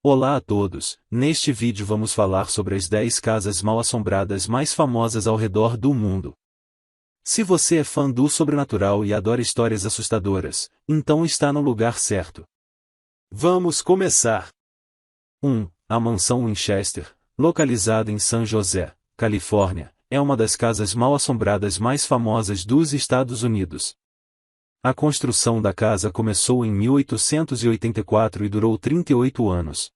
Olá a todos, neste vídeo vamos falar sobre as 10 casas mal-assombradas mais famosas ao redor do mundo. Se você é fã do sobrenatural e adora histórias assustadoras, então está no lugar certo. Vamos começar! 1. A Mansão Winchester, localizada em San José, Califórnia, é uma das casas mal-assombradas mais famosas dos Estados Unidos. A construção da casa começou em 1884 e durou 38 anos.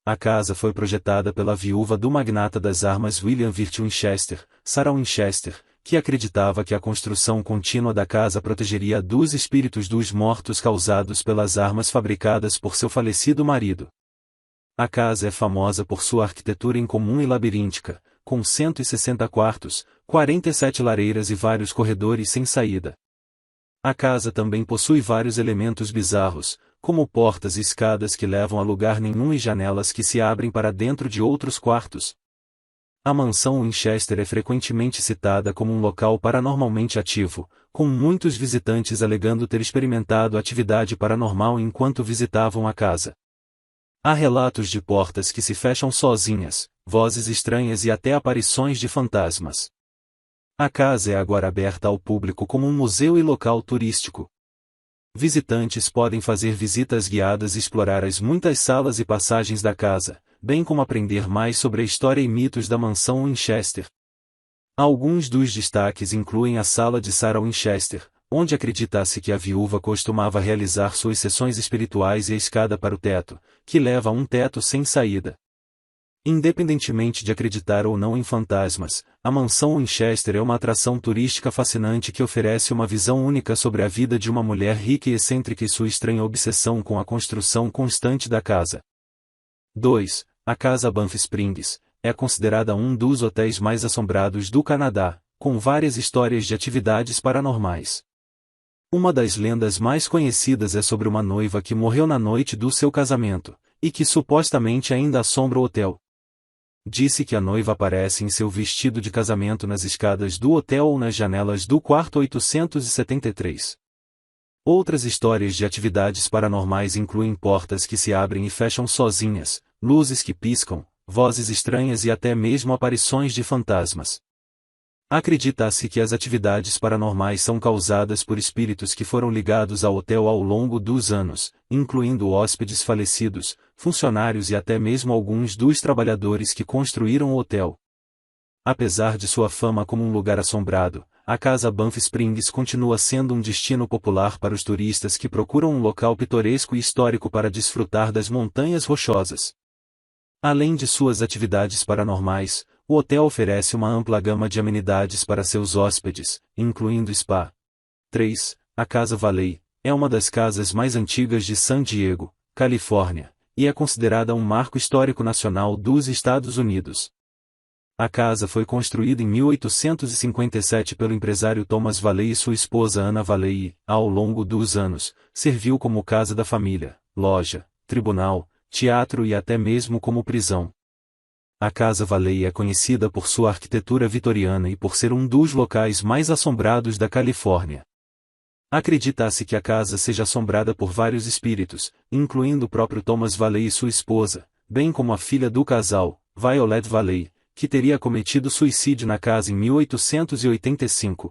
A casa foi projetada pela viúva do magnata das armas William Wirt Winchester, Sarah Winchester, que acreditava que a construção contínua da casa protegeria dos espíritos dos mortos causados pelas armas fabricadas por seu falecido marido. A casa é famosa por sua arquitetura incomum e labiríntica, com 160 quartos, 47 lareiras e vários corredores sem saída. A casa também possui vários elementos bizarros, como portas e escadas que levam a lugar nenhum e janelas que se abrem para dentro de outros quartos. A mansão Winchester é frequentemente citada como um local paranormalmente ativo, com muitos visitantes alegando ter experimentado atividade paranormal enquanto visitavam a casa. Há relatos de portas que se fecham sozinhas, vozes estranhas e até aparições de fantasmas. A casa é agora aberta ao público como um museu e local turístico. Visitantes podem fazer visitas guiadas e explorar as muitas salas e passagens da casa, bem como aprender mais sobre a história e mitos da mansão Winchester. Alguns dos destaques incluem a sala de Sarah Winchester, onde acredita-se que a viúva costumava realizar suas sessões espirituais, e a escada para o teto, que leva a um teto sem saída. Independentemente de acreditar ou não em fantasmas, a mansão Winchester é uma atração turística fascinante que oferece uma visão única sobre a vida de uma mulher rica e excêntrica e sua estranha obsessão com a construção constante da casa. 2. A Casa Banff Springs é considerada um dos hotéis mais assombrados do Canadá, com várias histórias de atividades paranormais. Uma das lendas mais conhecidas é sobre uma noiva que morreu na noite do seu casamento, e que supostamente ainda assombra o hotel. Disse que a noiva aparece em seu vestido de casamento nas escadas do hotel ou nas janelas do quarto 873. Outras histórias de atividades paranormais incluem portas que se abrem e fecham sozinhas, luzes que piscam, vozes estranhas e até mesmo aparições de fantasmas. Acredita-se que as atividades paranormais são causadas por espíritos que foram ligados ao hotel ao longo dos anos, incluindo hóspedes falecidos, funcionários e até mesmo alguns dos trabalhadores que construíram o hotel. Apesar de sua fama como um lugar assombrado, a Casa Banff Springs continua sendo um destino popular para os turistas que procuram um local pitoresco e histórico para desfrutar das montanhas rochosas. Além de suas atividades paranormais, o hotel oferece uma ampla gama de amenidades para seus hóspedes, incluindo spa. 3. A Casa Valley é uma das casas mais antigas de San Diego, Califórnia, e é considerada um marco histórico nacional dos Estados Unidos. A casa foi construída em 1857 pelo empresário Thomas Valley e sua esposa Anna Valley e, ao longo dos anos, serviu como casa da família, loja, tribunal, teatro e até mesmo como prisão. A Casa Valley é conhecida por sua arquitetura vitoriana e por ser um dos locais mais assombrados da Califórnia. Acredita-se que a casa seja assombrada por vários espíritos, incluindo o próprio Thomas Valley e sua esposa, bem como a filha do casal, Violet Valley, que teria cometido suicídio na casa em 1885.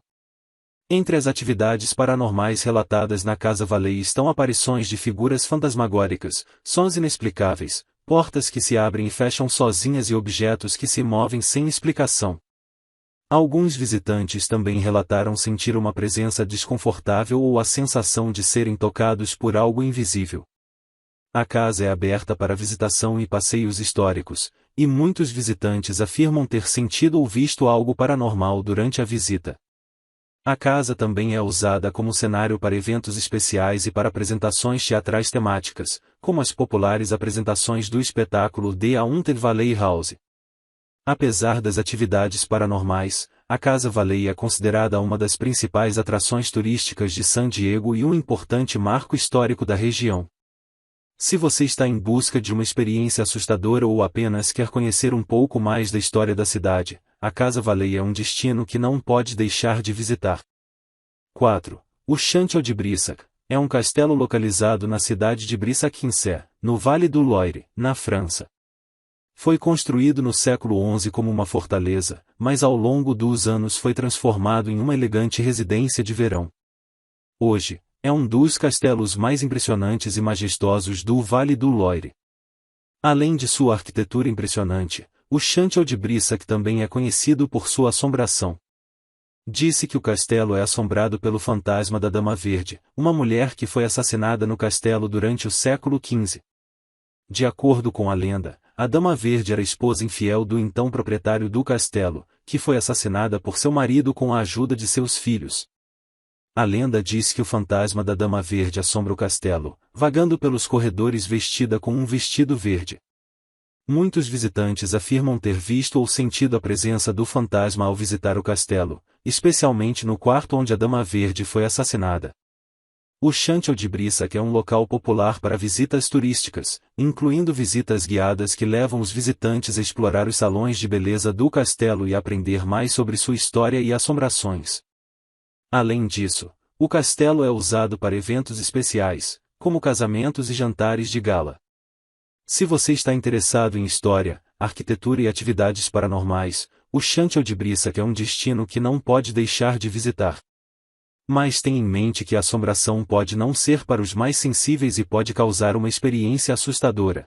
Entre as atividades paranormais relatadas na Casa Valley estão aparições de figuras fantasmagóricas, sons inexplicáveis, portas que se abrem e fecham sozinhas e objetos que se movem sem explicação. Alguns visitantes também relataram sentir uma presença desconfortável ou a sensação de serem tocados por algo invisível. A casa é aberta para visitação e passeios históricos, e muitos visitantes afirmam ter sentido ou visto algo paranormal durante a visita. A casa também é usada como cenário para eventos especiais e para apresentações teatrais temáticas, como as populares apresentações do espetáculo The Haunted Valley House. Apesar das atividades paranormais, a Casa Valley é considerada uma das principais atrações turísticas de San Diego e um importante marco histórico da região. Se você está em busca de uma experiência assustadora ou apenas quer conhecer um pouco mais da história da cidade, a Casa Valley é um destino que não pode deixar de visitar. 4. O Chantiel de Brissac é um castelo localizado na cidade de Brissa-Quincé, no Vale do Loire, na França. Foi construído no século XI como uma fortaleza, mas ao longo dos anos foi transformado em uma elegante residência de verão. Hoje, é um dos castelos mais impressionantes e majestosos do Vale do Loire. Além de sua arquitetura impressionante, o Château de Brissac também é conhecido por sua assombração. Disse que o castelo é assombrado pelo fantasma da Dama Verde, uma mulher que foi assassinada no castelo durante o século XV. De acordo com a lenda, a Dama Verde era esposa infiel do então proprietário do castelo, que foi assassinada por seu marido com a ajuda de seus filhos. A lenda diz que o fantasma da Dama Verde assombra o castelo, vagando pelos corredores vestida com um vestido verde. Muitos visitantes afirmam ter visto ou sentido a presença do fantasma ao visitar o castelo, especialmente no quarto onde a Dama Verde foi assassinada. O Château de Brissac é um local popular para visitas turísticas, incluindo visitas guiadas que levam os visitantes a explorar os salões de beleza do castelo e aprender mais sobre sua história e assombrações. Além disso, o castelo é usado para eventos especiais, como casamentos e jantares de gala. Se você está interessado em história, arquitetura e atividades paranormais, o Château de Brissac é um destino que não pode deixar de visitar. Mas tenha em mente que a assombração pode não ser para os mais sensíveis e pode causar uma experiência assustadora.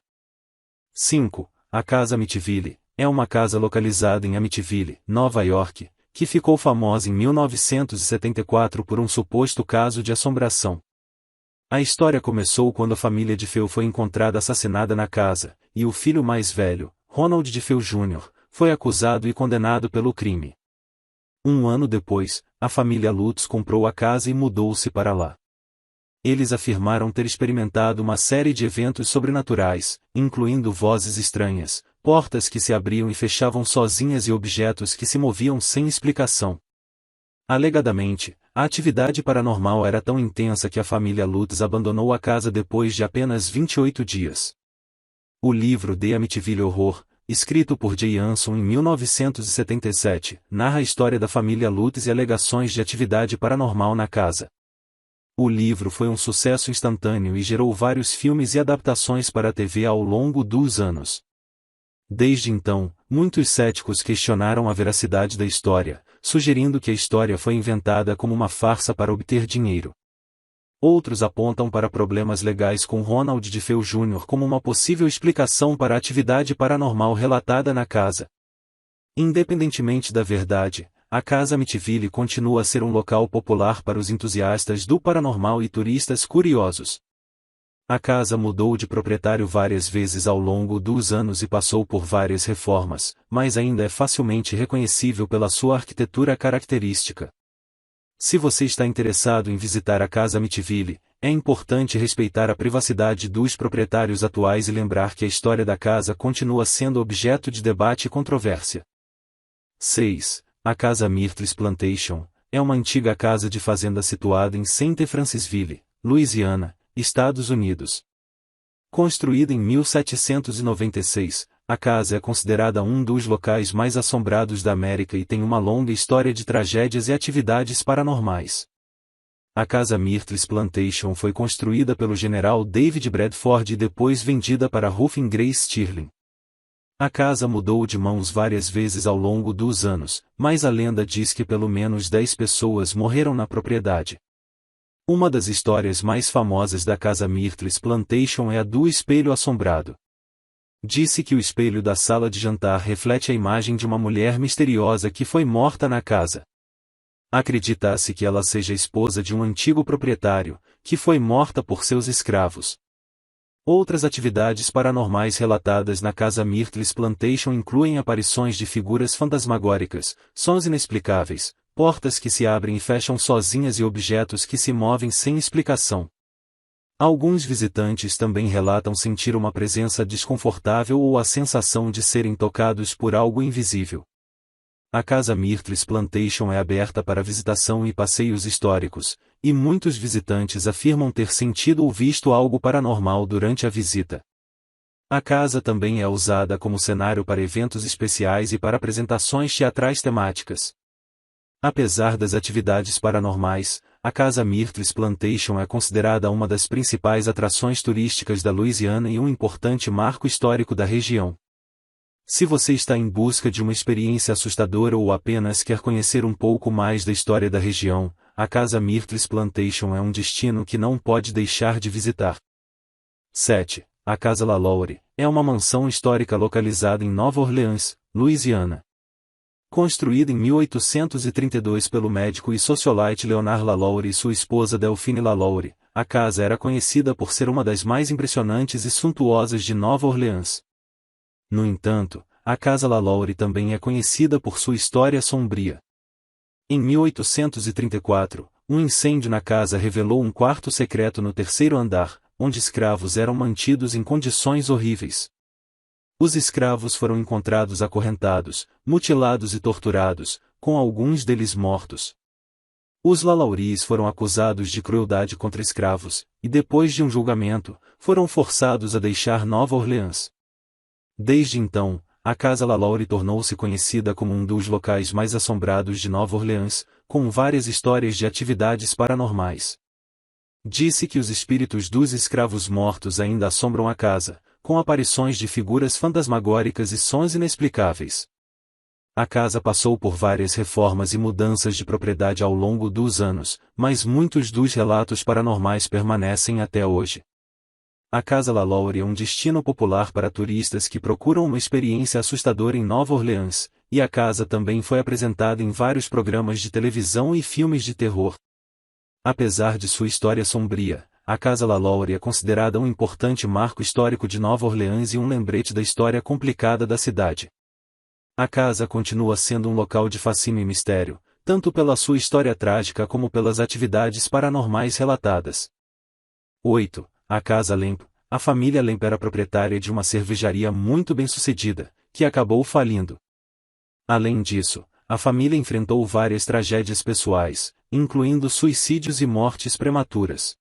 5. A Casa Amityville é uma casa localizada em Amityville, Nova York, que ficou famosa em 1974 por um suposto caso de assombração. A história começou quando a família DeFeo foi encontrada assassinada na casa, e o filho mais velho, Ronald DeFeo Jr., foi acusado e condenado pelo crime. Um ano depois, a família Lutz comprou a casa e mudou-se para lá. Eles afirmaram ter experimentado uma série de eventos sobrenaturais, incluindo vozes estranhas, portas que se abriam e fechavam sozinhas e objetos que se moviam sem explicação. Alegadamente, a atividade paranormal era tão intensa que a família Lutz abandonou a casa depois de apenas 28 dias. O livro The Amityville Horror, escrito por Jay Anson em 1977, narra a história da família Lutz e alegações de atividade paranormal na casa. O livro foi um sucesso instantâneo e gerou vários filmes e adaptações para a TV ao longo dos anos. Desde então, muitos céticos questionaram a veracidade da história, sugerindo que a história foi inventada como uma farsa para obter dinheiro. Outros apontam para problemas legais com Ronald DeFeo Jr. como uma possível explicação para a atividade paranormal relatada na casa. Independentemente da verdade, a Casa Amityville continua a ser um local popular para os entusiastas do paranormal e turistas curiosos. A casa mudou de proprietário várias vezes ao longo dos anos e passou por várias reformas, mas ainda é facilmente reconhecível pela sua arquitetura característica. Se você está interessado em visitar a Casa Amityville, é importante respeitar a privacidade dos proprietários atuais e lembrar que a história da casa continua sendo objeto de debate e controvérsia. 6. A Casa Myrtles Plantation é uma antiga casa de fazenda situada em Saint Francisville, Louisiana, Estados Unidos. Construída em 1796, a casa é considerada um dos locais mais assombrados da América e tem uma longa história de tragédias e atividades paranormais. A Casa Myrtles Plantation foi construída pelo general David Bradford e depois vendida para Ruffin Grace Stirling. A casa mudou de mãos várias vezes ao longo dos anos, mas a lenda diz que pelo menos 10 pessoas morreram na propriedade. Uma das histórias mais famosas da Casa Myrtles Plantation é a do espelho assombrado. Disse que o espelho da sala de jantar reflete a imagem de uma mulher misteriosa que foi morta na casa. Acredita-se que ela seja esposa de um antigo proprietário, que foi morta por seus escravos. Outras atividades paranormais relatadas na Casa Myrtles Plantation incluem aparições de figuras fantasmagóricas, sons inexplicáveis, portas que se abrem e fecham sozinhas e objetos que se movem sem explicação. Alguns visitantes também relatam sentir uma presença desconfortável ou a sensação de serem tocados por algo invisível. A Casa Myrtles Plantation é aberta para visitação e passeios históricos, e muitos visitantes afirmam ter sentido ou visto algo paranormal durante a visita. A casa também é usada como cenário para eventos especiais e para apresentações teatrais temáticas. Apesar das atividades paranormais, a Casa Myrtles Plantation é considerada uma das principais atrações turísticas da Louisiana e um importante marco histórico da região. Se você está em busca de uma experiência assustadora ou apenas quer conhecer um pouco mais da história da região, a Casa Myrtles Plantation é um destino que não pode deixar de visitar. 7. A Casa LaLaurie é uma mansão histórica localizada em Nova Orleans, Louisiana. Construída em 1832 pelo médico e socialite Leonard LaLaurie e sua esposa Delphine LaLaurie, a casa era conhecida por ser uma das mais impressionantes e suntuosas de Nova Orleans. No entanto, a Casa LaLaurie também é conhecida por sua história sombria. Em 1834, um incêndio na casa revelou um quarto secreto no terceiro andar, onde escravos eram mantidos em condições horríveis. Os escravos foram encontrados acorrentados, mutilados e torturados, com alguns deles mortos. Os LaLauries foram acusados de crueldade contra escravos, e depois de um julgamento, foram forçados a deixar Nova Orleans. Desde então, a Casa LaLaurie tornou-se conhecida como um dos locais mais assombrados de Nova Orleans, com várias histórias de atividades paranormais. Disse que os espíritos dos escravos mortos ainda assombram a casa, com aparições de figuras fantasmagóricas e sons inexplicáveis. A casa passou por várias reformas e mudanças de propriedade ao longo dos anos, mas muitos dos relatos paranormais permanecem até hoje. A Casa LaLaurie é um destino popular para turistas que procuram uma experiência assustadora em Nova Orleans, e a casa também foi apresentada em vários programas de televisão e filmes de terror. Apesar de sua história sombria, a Casa LaLaurie é considerada um importante marco histórico de Nova Orleans e um lembrete da história complicada da cidade. A casa continua sendo um local de fascínio e mistério, tanto pela sua história trágica como pelas atividades paranormais relatadas. 8. A Casa Lemp. A família Lemp era proprietária de uma cervejaria muito bem-sucedida, que acabou falindo. Além disso, a família enfrentou várias tragédias pessoais, incluindo suicídios e mortes prematuras.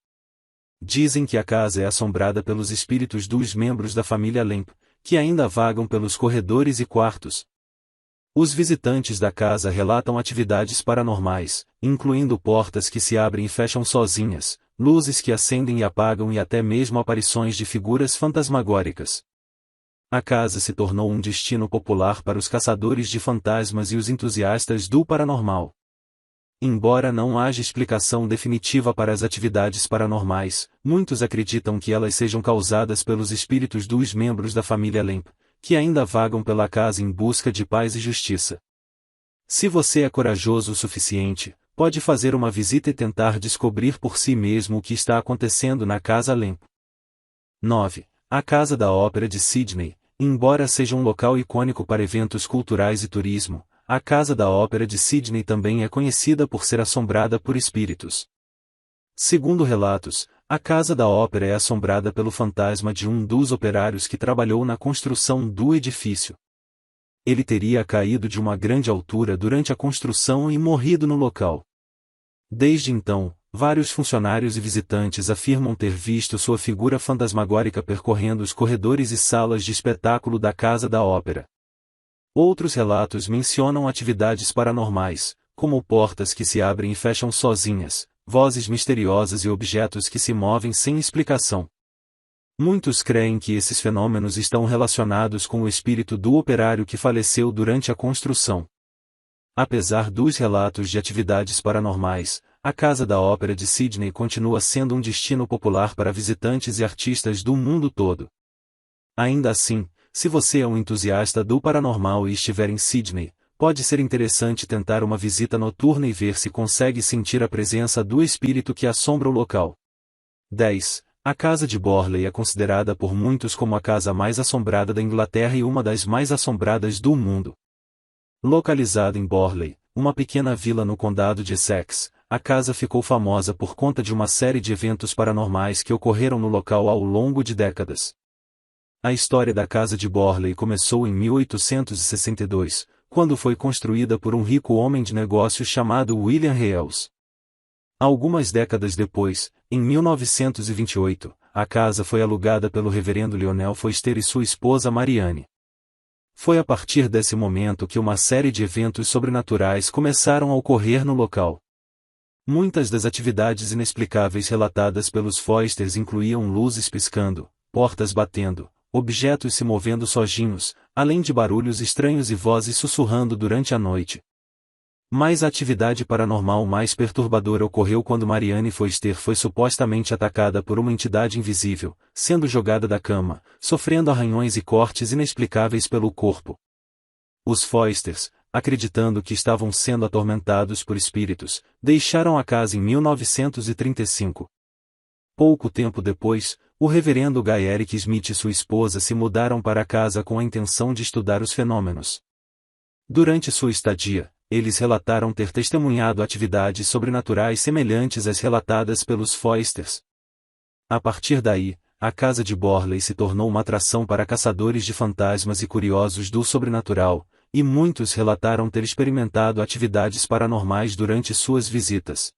Dizem que a casa é assombrada pelos espíritos dos membros da família Lemp, que ainda vagam pelos corredores e quartos. Os visitantes da casa relatam atividades paranormais, incluindo portas que se abrem e fecham sozinhas, luzes que acendem e apagam e até mesmo aparições de figuras fantasmagóricas. A casa se tornou um destino popular para os caçadores de fantasmas e os entusiastas do paranormal. Embora não haja explicação definitiva para as atividades paranormais, muitos acreditam que elas sejam causadas pelos espíritos dos membros da família Lemp, que ainda vagam pela casa em busca de paz e justiça. Se você é corajoso o suficiente, pode fazer uma visita e tentar descobrir por si mesmo o que está acontecendo na Casa Lemp. 9. A Casa da Ópera de Sydney. Embora seja um local icônico para eventos culturais e turismo, a Casa da Ópera de Sydney também é conhecida por ser assombrada por espíritos. Segundo relatos, a Casa da Ópera é assombrada pelo fantasma de um dos operários que trabalhou na construção do edifício. Ele teria caído de uma grande altura durante a construção e morrido no local. Desde então, vários funcionários e visitantes afirmam ter visto sua figura fantasmagórica percorrendo os corredores e salas de espetáculo da Casa da Ópera. Outros relatos mencionam atividades paranormais, como portas que se abrem e fecham sozinhas, vozes misteriosas e objetos que se movem sem explicação. Muitos creem que esses fenômenos estão relacionados com o espírito do operário que faleceu durante a construção. Apesar dos relatos de atividades paranormais, a Casa da Ópera de Sydney continua sendo um destino popular para visitantes e artistas do mundo todo. Ainda assim, se você é um entusiasta do paranormal e estiver em Sydney, pode ser interessante tentar uma visita noturna e ver se consegue sentir a presença do espírito que assombra o local. 10. A Casa de Borley é considerada por muitos como a casa mais assombrada da Inglaterra e uma das mais assombradas do mundo. Localizada em Borley, uma pequena vila no condado de Essex, a casa ficou famosa por conta de uma série de eventos paranormais que ocorreram no local ao longo de décadas. A história da Casa de Borley começou em 1862, quando foi construída por um rico homem de negócios chamado William Hales. Algumas décadas depois, em 1928, a casa foi alugada pelo reverendo Lionel Foster e sua esposa Marianne. Foi a partir desse momento que uma série de eventos sobrenaturais começaram a ocorrer no local. Muitas das atividades inexplicáveis relatadas pelos Foisters incluíam luzes piscando, portas batendo, objetos se movendo sozinhos, além de barulhos estranhos e vozes sussurrando durante a noite. Mas a atividade paranormal mais perturbadora ocorreu quando Marianne Foister foi supostamente atacada por uma entidade invisível, sendo jogada da cama, sofrendo arranhões e cortes inexplicáveis pelo corpo. Os Foisters, acreditando que estavam sendo atormentados por espíritos, deixaram a casa em 1935. Pouco tempo depois, o reverendo Guy Eric Smith e sua esposa se mudaram para a casa com a intenção de estudar os fenômenos. Durante sua estadia, eles relataram ter testemunhado atividades sobrenaturais semelhantes às relatadas pelos Foisters. A partir daí, a casa de Borley se tornou uma atração para caçadores de fantasmas e curiosos do sobrenatural, e muitos relataram ter experimentado atividades paranormais durante suas visitas.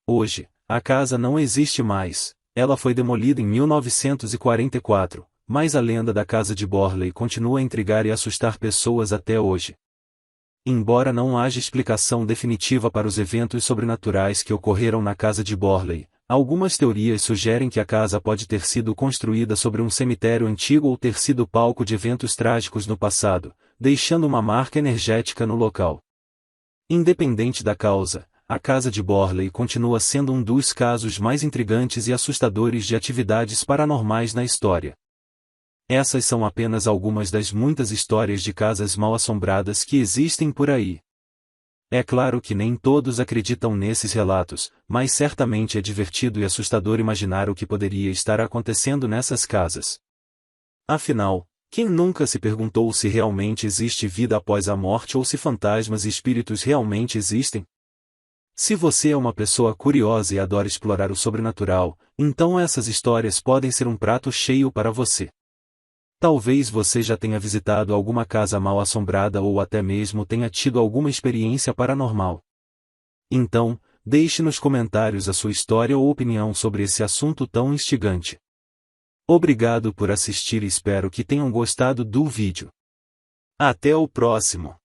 Hoje, a casa não existe mais, ela foi demolida em 1944, mas a lenda da casa de Borley continua a intrigar e assustar pessoas até hoje. Embora não haja explicação definitiva para os eventos sobrenaturais que ocorreram na casa de Borley, algumas teorias sugerem que a casa pode ter sido construída sobre um cemitério antigo ou ter sido palco de eventos trágicos no passado, deixando uma marca energética no local. Independente da causa, a casa de Borley continua sendo um dos casos mais intrigantes e assustadores de atividades paranormais na história. Essas são apenas algumas das muitas histórias de casas mal-assombradas que existem por aí. É claro que nem todos acreditam nesses relatos, mas certamente é divertido e assustador imaginar o que poderia estar acontecendo nessas casas. Afinal, quem nunca se perguntou se realmente existe vida após a morte ou se fantasmas e espíritos realmente existem? Se você é uma pessoa curiosa e adora explorar o sobrenatural, então essas histórias podem ser um prato cheio para você. Talvez você já tenha visitado alguma casa mal-assombrada ou até mesmo tenha tido alguma experiência paranormal. Então, deixe nos comentários a sua história ou opinião sobre esse assunto tão instigante. Obrigado por assistir e espero que tenham gostado do vídeo. Até o próximo!